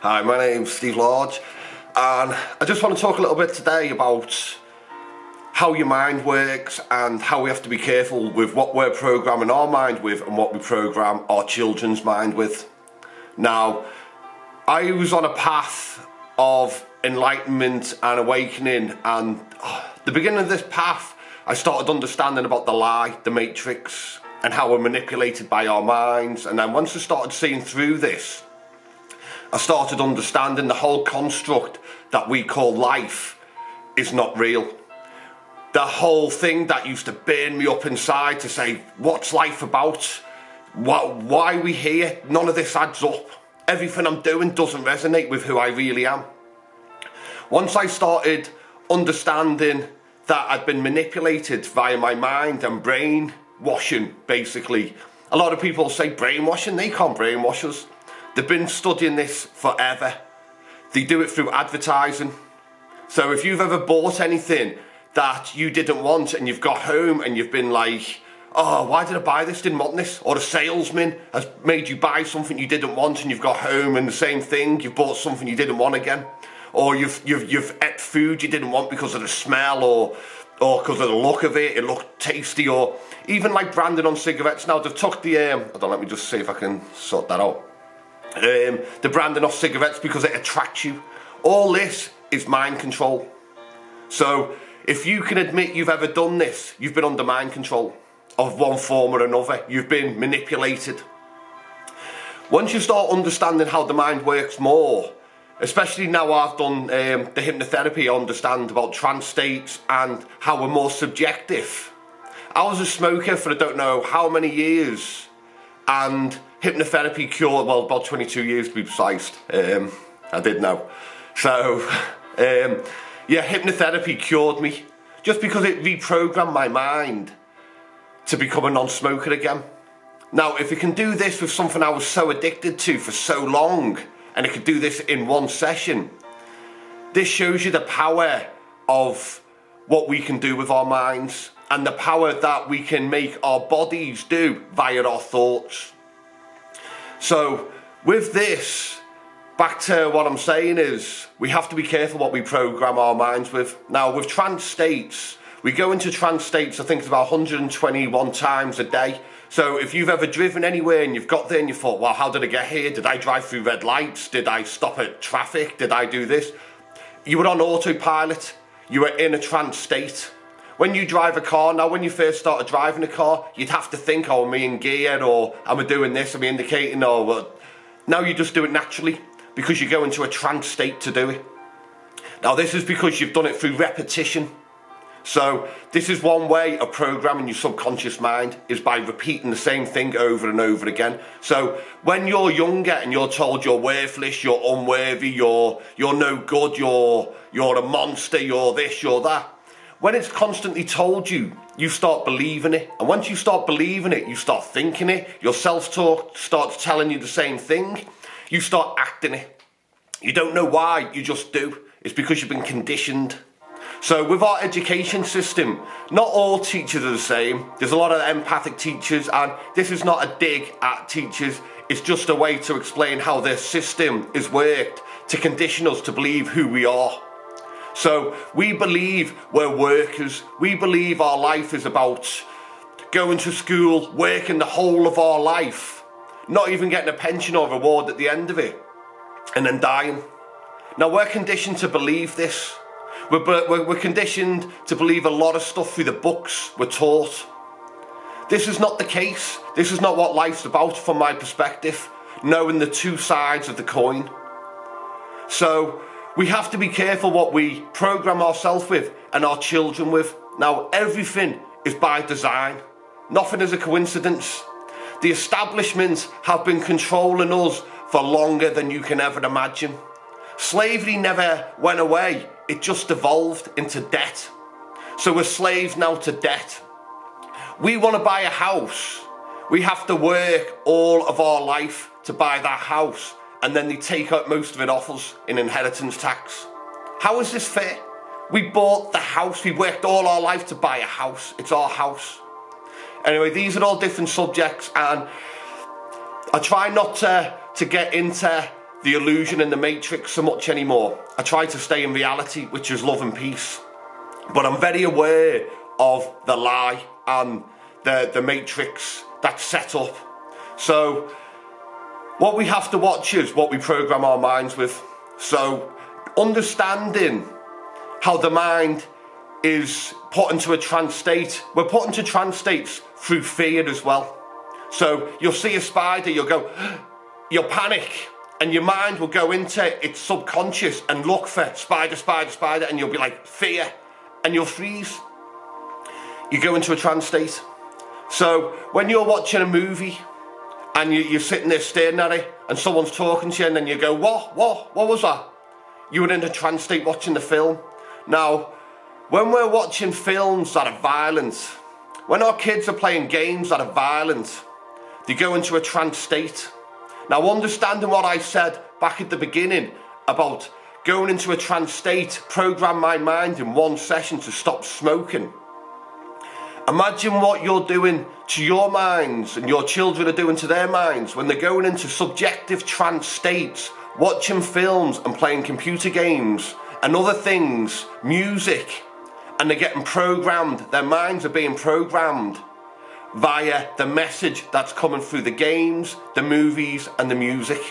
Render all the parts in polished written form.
Hi, my name's Steve Lodge, and I just want to talk a little bit today about how your mind works and how we have to be careful with what we're programming our mind with and what we program our children's mind with. Now, I was on a path of enlightenment and awakening, and the beginning of this path, I started understanding about the lie, the matrix, and how we're manipulated by our minds. And then once I started seeing through this, I started understanding the whole construct that we call life is not real. The whole thing that used to burn me up inside to say, what's life about? Why are we here? None of this adds up. Everything I'm doing doesn't resonate with who I really am. Once I started understanding that I'd been manipulated via my mind and brainwashing, basically. A lot of people say brainwashing, they can't brainwash us. They've been studying this forever. They do it through advertising. So if you've ever bought anything that you didn't want and you've got home and you've been like, oh, why did I buy this? Didn't want this. Or a salesman has made you buy something you didn't want and you've got home and the same thing, you've bought something you didn't want again. Or you've ate food you didn't want because of the smell or because of the look of it, it looked tasty. Or even like branding on cigarettes. Now they've took the, hold on, let me just see if I can sort that out. The branding off cigarettes because it attracts you. All this is mind control. So if you can admit you've ever done this, you've been under mind control of one form or another. You've been manipulated. Once you start understanding how the mind works more, especially now I've done the hypnotherapy, I understand about trance states and how we're more subjective. I was a smoker for I don't know how many years, and hypnotherapy cured, well, about 22 years to be precise. I did know. So, yeah, hypnotherapy cured me just because it reprogrammed my mind to become a non-smoker again. Now, if it can do this with something I was so addicted to for so long, and it could do this in one session, this shows you the power of what we can do with our minds and the power that we can make our bodies do via our thoughts. So with this, back to what I'm saying is, we have to be careful what we program our minds with. Now with trance states, we go into trance states, I think it's about 121 times a day. So if you've ever driven anywhere and you've got there and you thought, well, how did I get here? Did I drive through red lights? Did I stop at traffic? Did I do this? You were on autopilot. You were in a trance state. When you drive a car, now when you first started driving a car, you'd have to think, oh, am I in gear, or am I doing this, am I indicating, or what? Now you just do it naturally because you go into a trance state to do it. Now this is because you've done it through repetition. So this is one way of programming your subconscious mind, is by repeating the same thing over and over again. So when you're younger and you're told you're worthless, you're unworthy, you're no good, you're a monster, you're this, you're that. When it's constantly told you, you start believing it. And once you start believing it, you start thinking it. Your self-talk starts telling you the same thing. You start acting it. You don't know why, you just do. It's because you've been conditioned. So with our education system, not all teachers are the same. There's a lot of empathic teachers, and this is not a dig at teachers. It's just a way to explain how their system is worked to condition us to believe who we are. So we believe we're workers. We believe our life is about going to school, working the whole of our life, not even getting a pension or reward at the end of it, and then dying. Now we're conditioned to believe this. We're conditioned to believe a lot of stuff through the books we're taught. This is not the case. This is not what life's about from my perspective, knowing the two sides of the coin. So we have to be careful what we program ourselves with and our children with. Now everything is by design. Nothing is a coincidence. The establishments have been controlling us for longer than you can ever imagine. Slavery never went away. It just evolved into debt. So we're slaves now to debt. We want to buy a house. We have to work all of our life to buy that house, and then they take out most of it off us in inheritance tax. How is this fair? We bought the house. We worked all our life to buy a house. It's our house. Anyway, these are all different subjects, and I try not to get into the illusion in the matrix so much anymore. I try to stay in reality, which is love and peace. But I'm very aware of the lie and the matrix that's set up. So what we have to watch is what we program our minds with. So understanding how the mind is put into a trance state. We're put into trance states through fear as well. So you'll see a spider, you'll go, you'll panic, and your mind will go into its subconscious and look for spider, spider, spider, and you'll be like, fear, and you'll freeze. You go into a trance state. So when you're watching a movie and you're sitting there staring at it and someone's talking to you and then you go, what was that? You were in a trance state watching the film. Now, when we're watching films that are violent, when our kids are playing games that are violent, they go into a trance state. Now, understanding what I said back at the beginning about going into a trance state, program my mind in one session to stop smoking. Imagine what you're doing to your minds and your children are doing to their minds when they're going into subjective trance states, watching films and playing computer games and other things, music, and they're getting programmed. Their minds are being programmed via the message that's coming through the games, the movies, and the music.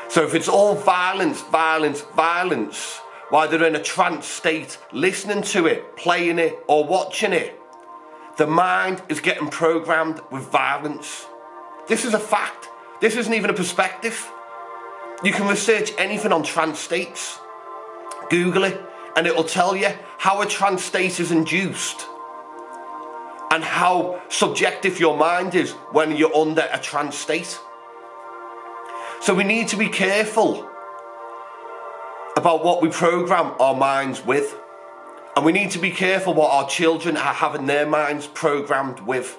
So if it's all violence, violence, violence, while they're in a trance state, listening to it, playing it, or watching it, the mind is getting programmed with violence. This is a fact. This isn't even a perspective. You can research anything on trance states. Google it, and it will tell you how a trance state is induced and how subjective your mind is when you're under a trance state. So we need to be careful about what we program our minds with. And we need to be careful what our children are having their minds programmed with.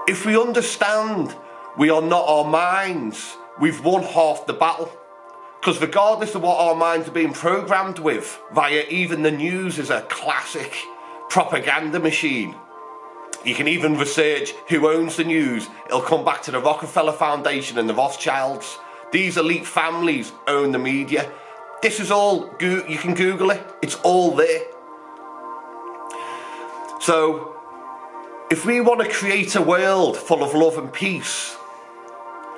If we understand we are not our minds, we've won half the battle. Because regardless of what our minds are being programmed with, via even the news is a classic propaganda machine. You can even research who owns the news. It'll come back to the Rockefeller Foundation and the Rothschilds. These elite families own the media. This is all, you can Google it, it's all there. So, if we want to create a world full of love and peace,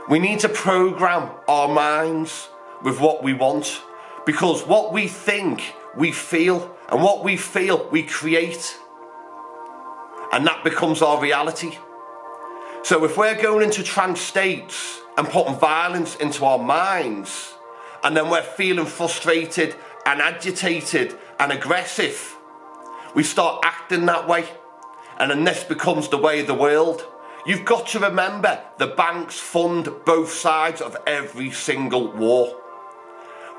we need to program our minds with what we want. Because what we think, we feel, and what we feel, we create. And that becomes our reality. So if we're going into trance states and putting violence into our minds, and then we're feeling frustrated and agitated and aggressive, we start acting that way, and then this becomes the way of the world. You've got to remember, the banks fund both sides of every single war.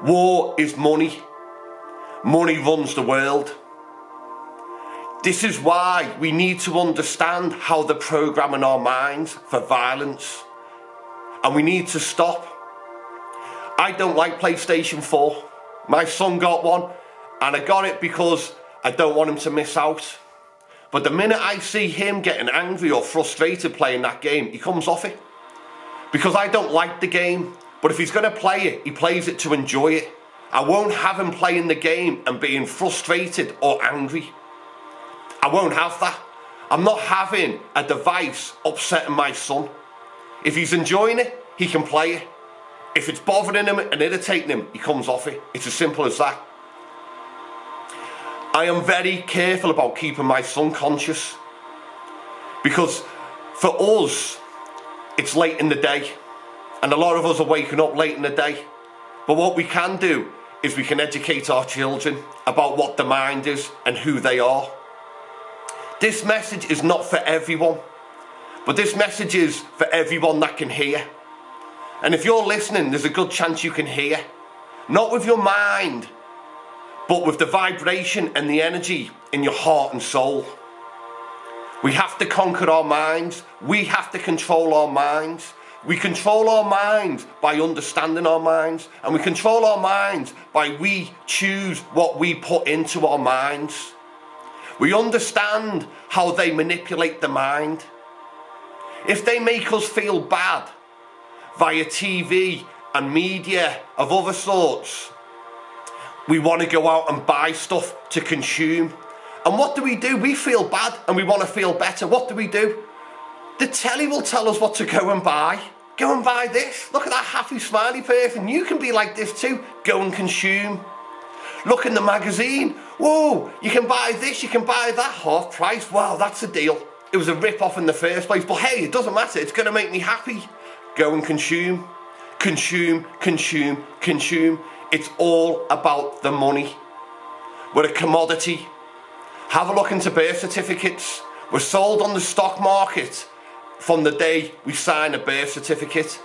War is money. Money runs the world. This is why we need to understand how they're programming our minds for violence, and we need to stop. I don't like PlayStation 4. My son got one, and I got it because I don't want him to miss out. But the minute I see him getting angry or frustrated playing that game, he comes off it. Because I don't like the game, but if he's going to play it, he plays it to enjoy it. I won't have him playing the game and being frustrated or angry. I won't have that. I'm not having a device upsetting my son. If he's enjoying it, he can play it. If it's bothering him and irritating him, he comes off it. It's as simple as that. I am very careful about keeping my son conscious. Because for us, it's late in the day. And a lot of us are waking up late in the day. But what we can do is we can educate our children about what the mind is and who they are. This message is not for everyone. But this message is for everyone that can hear. And if you're listening, there's a good chance you can hear. Not with your mind, but with the vibration and the energy in your heart and soul. We have to conquer our minds. We have to control our minds. We control our minds by understanding our minds. And we control our minds by we choose what we put into our minds. We understand how they manipulate the mind. If they make us feel bad via TV and media of other sorts, we want to go out and buy stuff to consume. And what do? We feel bad and we want to feel better. What do? The telly will tell us what to go and buy. Go and buy this. Look at that happy, smiley person. You can be like this too. Go and consume. Look in the magazine. Whoa, you can buy this, you can buy that, half price. Wow, that's a deal. It was a rip-off in the first place, but hey, it doesn't matter. It's going to make me happy. Go and consume. Consume, consume, consume. It's all about the money. We're a commodity. Have a look into birth certificates. We're sold on the stock market from the day we sign a birth certificate.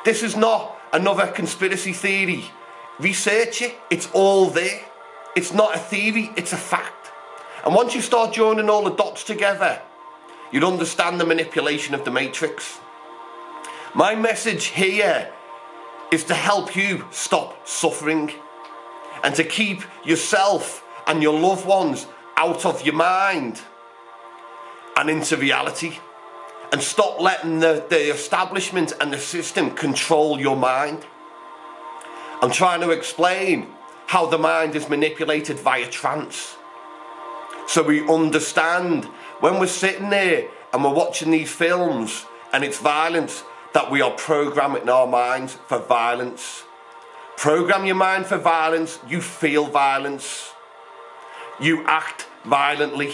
This is not another conspiracy theory. Research it. It's all there. It's not a theory, it's a fact. And once you start joining all the dots together, you'll understand the manipulation of the matrix. My message here is to help you stop suffering and to keep yourself and your loved ones out of your mind and into reality, and stop letting the establishment and the system control your mind. I'm trying to explain how the mind is manipulated via trance, so we understand when we're sitting there and we're watching these films and it's violence, that we are programming our minds for violence. Program your mind for violence, you feel violence, you act violently.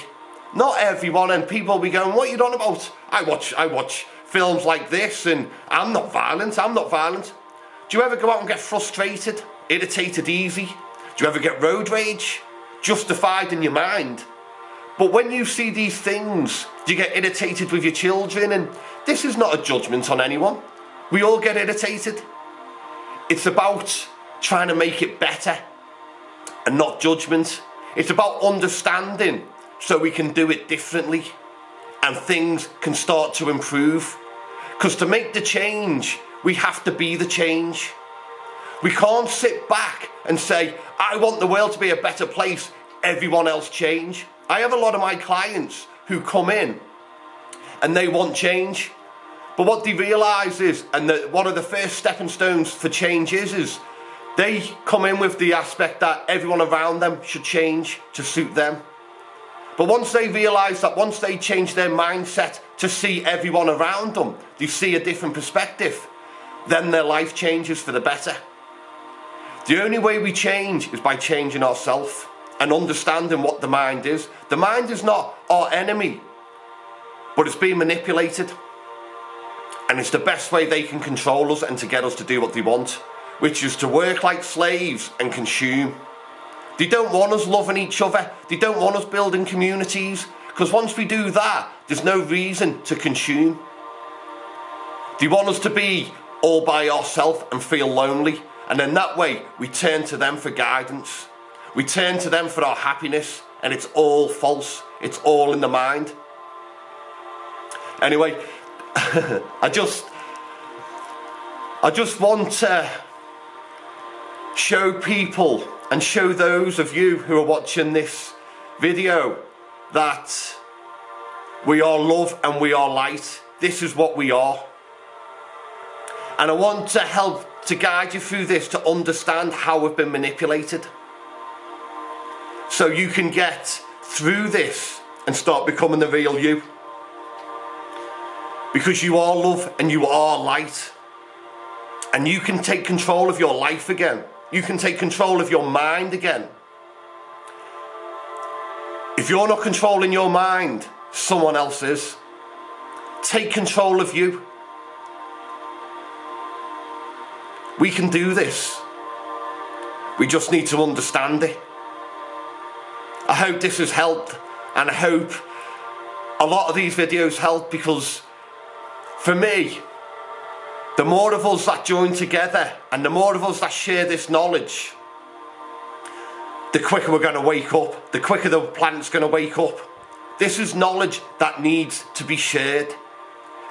Not everyone, and people will be going, what are you on about? I watch films like this and I'm not violent. Do you ever go out and get frustrated, irritated easy? Do you ever get road rage? Justified in your mind. But when you see these things, do you get irritated with your children? And this is not a judgment on anyone. We all get irritated. It's about trying to make it better and not judgment. It's about understanding so we can do it differently and things can start to improve. Because to make the change, we have to be the change. We can't sit back and say, I want the world to be a better place, everyone else change. I have a lot of my clients who come in and they want change. But what they realise is, and one of the first stepping stones for change is they come in with the aspect that everyone around them should change to suit them. But once they realise that, once they change their mindset to see everyone around them, they see a different perspective, then their life changes for the better. The only way we change is by changing ourselves and understanding what the mind is. The mind is not our enemy, but it's being manipulated. And it's the best way they can control us and to get us to do what they want, which is to work like slaves and consume. They don't want us loving each other. They don't want us building communities, because once we do that, there's no reason to consume. They want us to be all by ourselves and feel lonely. And then that way, we turn to them for guidance. We turn to them for our happiness, and it's all false. It's all in the mind. Anyway, I just want to show people and show those of you who are watching this video that we are love and we are light. This is what we are. And I want to help to guide you through this to understand how we've been manipulated, so you can get through this and start becoming the real you. Because you are love and you are light. And you can take control of your life again. You can take control of your mind again. If you're not controlling your mind, someone else is. Take control of you. We can do this. We just need to understand it. I hope this has helped, and I hope a lot of these videos help, because for me, the more of us that join together and the more of us that share this knowledge, the quicker we're going to wake up, the quicker the planet's going to wake up. This is knowledge that needs to be shared,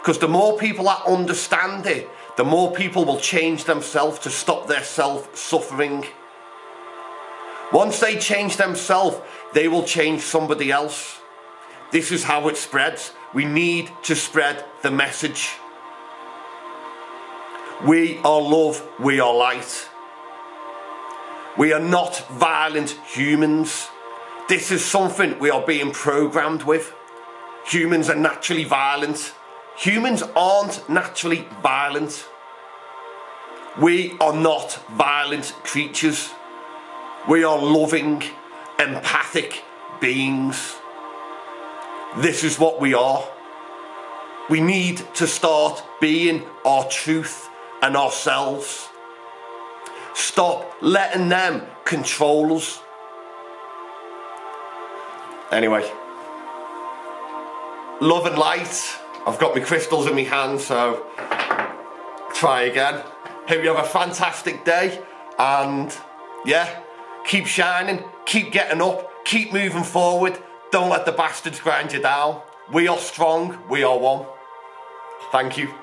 because the more people that understand it, the more people will change themselves to stop their self-suffering. Once they change themselves, they will change somebody else. This is how it spreads. We need to spread the message. We are love, we are light. We are not violent humans. This is something we are being programmed with. Humans are naturally violent. Humans aren't naturally violent. We are not violent creatures. We are loving, empathic beings. This is what we are. We need to start being our truth and ourselves. Stop letting them control us. Anyway, love and light. I've got my crystals in my hand, so try again. Hope you have a fantastic day, and yeah, keep shining, keep getting up, keep moving forward. Don't let the bastards grind you down. We are strong, we are one. Thank you.